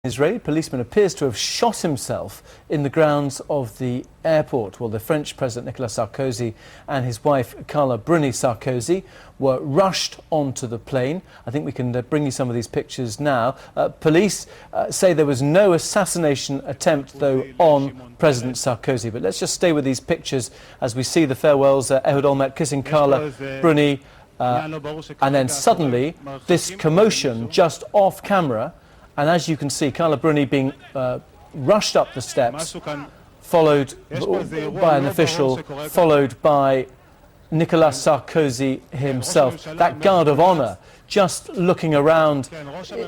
Israeli policeman appears to have shot himself in the grounds of the airport. Well, the French President Nicolas Sarkozy and his wife Carla Bruni Sarkozy were rushed onto the plane. I think we can bring you some of these pictures now. Police say there was no assassination attempt, though, on President Sarkozy. But let's just stay with these pictures as we see the farewells. Ehud Olmert kissing Carla Bruni, and then suddenly this commotion just off camera. And as you can see, Carla Bruni being rushed up the steps, followed by an official, followed by Nicolas Sarkozy himself. That guard of honour just looking around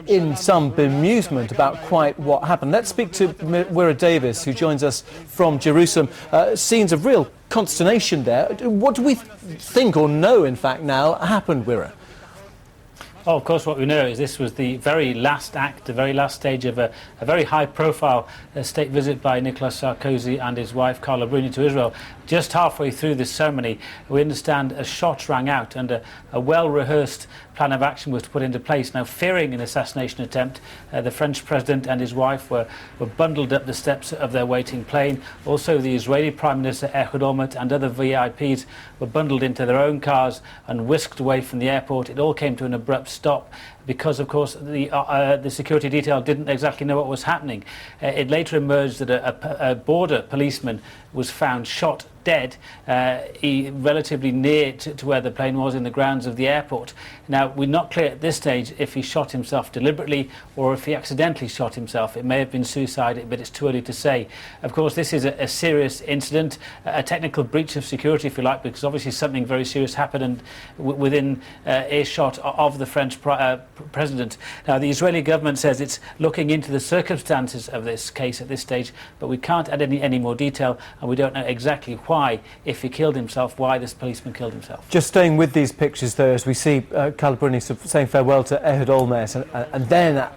in some bemusement about quite what happened. Let's speak to Wira Davis, who joins us from Jerusalem. Scenes of real consternation there. What do we think, or know in fact now, happened, Wira? Oh, of course, what we know is this was the very last act, the very last stage of a very high-profile state visit by Nicolas Sarkozy and his wife Carla Bruni to Israel. Just halfway through this ceremony, we understand a shot rang out and a well-rehearsed plan of action was put into place. Now, fearing an assassination attempt, the French president and his wife were bundled up the steps of their waiting plane. Also, the Israeli Prime Minister Ehud Olmert and other VIPs were bundled into their own cars and whisked away from the airport. It all came to an abrupt stop because, of course, the security detail didn't exactly know what was happening. It later emerged that a border policeman was found shot dead relatively near to where the plane was in the grounds of the airport. Now, we're not clear at this stage if he shot himself deliberately or if he accidentally shot himself. It may have been suicide, but it's too early to say. Of course, this is a serious incident, a technical breach of security, if you like, because obviously something very serious happened and within earshot of the French president. Now, the Israeli government says it's looking into the circumstances of this case at this stage, but we can't add any more detail, and we don't know exactly why, if he killed himself, why this policeman killed himself. Just staying with these pictures, though, as we see Carla Bruni saying farewell to Ehud Olmert, and then,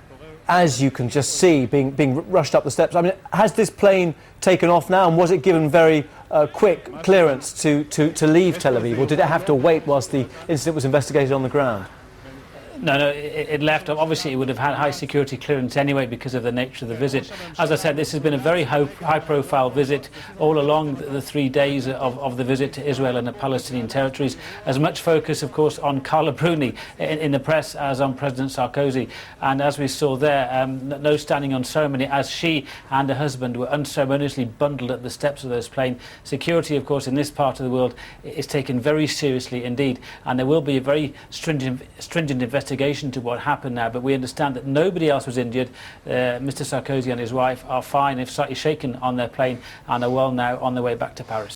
as you can just see, being rushed up the steps. I mean, has this plane taken off now, and was it given very quick clearance to leave Tel Aviv, or did it have to wait whilst the incident was investigated on the ground? No, it left. Obviously, it would have had high security clearance anyway because of the nature of the visit. As I said, this has been a very high-profile visit all along the 3 days of the visit to Israel and the Palestinian territories. As much focus, of course, on Carla Bruni in the press as on President Sarkozy. And as we saw there, no standing on ceremony as she and her husband were unceremoniously bundled at the steps of those planes. Security, of course, in this part of the world is taken very seriously indeed. And there will be a very stringent investigation to what happened now, but we understand that nobody else was injured. Mr. Sarkozy and his wife are fine, if slightly shaken on their plane, and are well now on their way back to Paris.